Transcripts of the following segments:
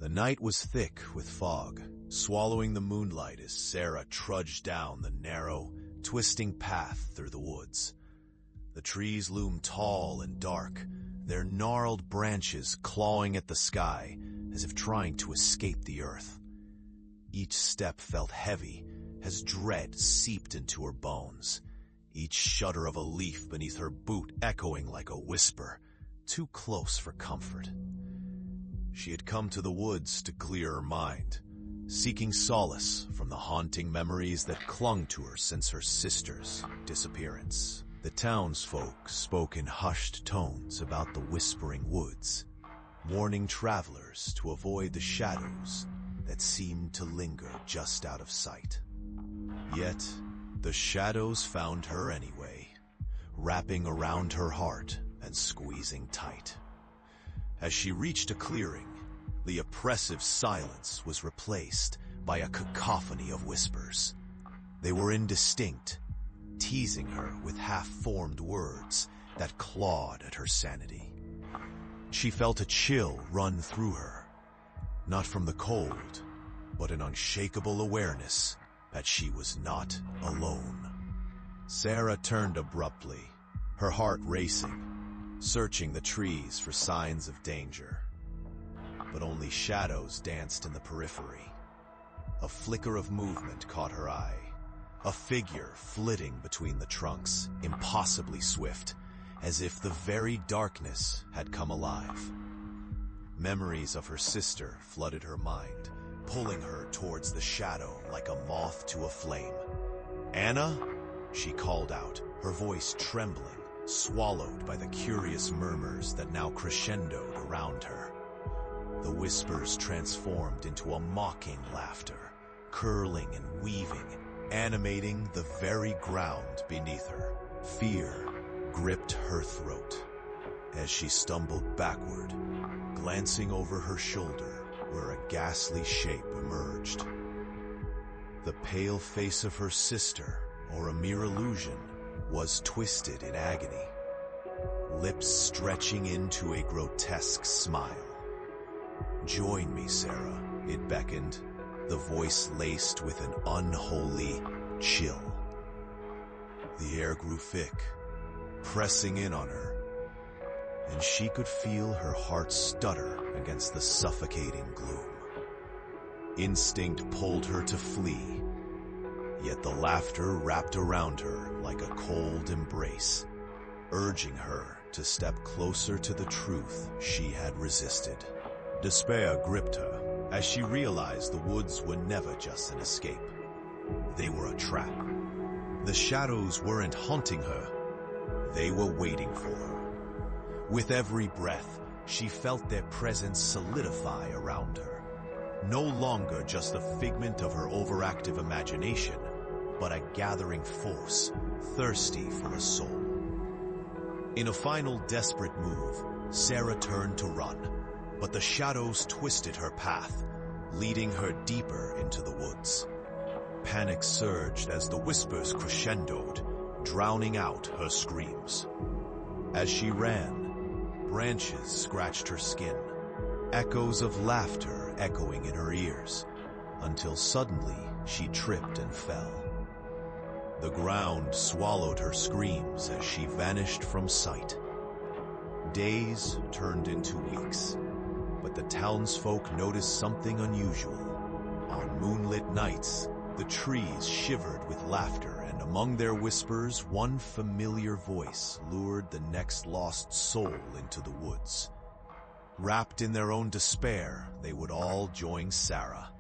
The night was thick with fog, swallowing the moonlight as Sarah trudged down the narrow, twisting path through the woods. The trees loomed tall and dark, their gnarled branches clawing at the sky as if trying to escape the earth. Each step felt heavy as dread seeped into her bones, each shudder of a leaf beneath her boot echoing like a whisper, too close for comfort. She had come to the woods to clear her mind, seeking solace from the haunting memories that clung to her since her sister's disappearance. The townsfolk spoke in hushed tones about the whispering woods, warning travelers to avoid the shadows that seemed to linger just out of sight. Yet, the shadows found her anyway, wrapping around her heart and squeezing tight. As she reached a clearing, the oppressive silence was replaced by a cacophony of whispers. They were indistinct, teasing her with half-formed words that clawed at her sanity. She felt a chill run through her, not from the cold, but an unshakable awareness that she was not alone. Sarah turned abruptly, her heart racing, searching the trees for signs of danger. But only shadows danced in the periphery. A flicker of movement caught her eye, a figure flitting between the trunks, impossibly swift, as if the very darkness had come alive. Memories of her sister flooded her mind, pulling her towards the shadow like a moth to a flame. "Anna?" she called out, her voice trembling, swallowed by the curious murmurs that now crescendoed around her. The whispers transformed into a mocking laughter, curling and weaving, animating the very ground beneath her. Fear gripped her throat as she stumbled backward, glancing over her shoulder where a ghastly shape emerged. The pale face of her sister, or a mere illusion, was twisted in agony, lips stretching into a grotesque smile. "Join me, Sarah," it beckoned, the voice laced with an unholy chill. The air grew thick, pressing in on her, and she could feel her heart stutter against the suffocating gloom. Instinct pulled her to flee, yet the laughter wrapped around her like a cold embrace, urging her to step closer to the truth she had resisted. Despair gripped her as she realized the woods were never just an escape. They were a trap. The shadows weren't haunting her, they were waiting for her. With every breath, she felt their presence solidify around her. No longer just a figment of her overactive imagination, but a gathering force, thirsty for a soul. In a final desperate move, Sarah turned to run, but the shadows twisted her path, leading her deeper into the woods. Panic surged as the whispers crescendoed, drowning out her screams. As she ran, branches scratched her skin, echoes of laughter echoing in her ears, until suddenly she tripped and fell. The ground swallowed her screams as she vanished from sight. Days turned into weeks, but the townsfolk noticed something unusual. On moonlit nights, the trees shivered with laughter, and among their whispers, one familiar voice lured the next lost soul into the woods. Wrapped in their own despair, they would all join Sarah,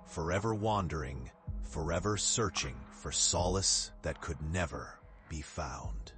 forever wandering, forever searching for solace that could never be found.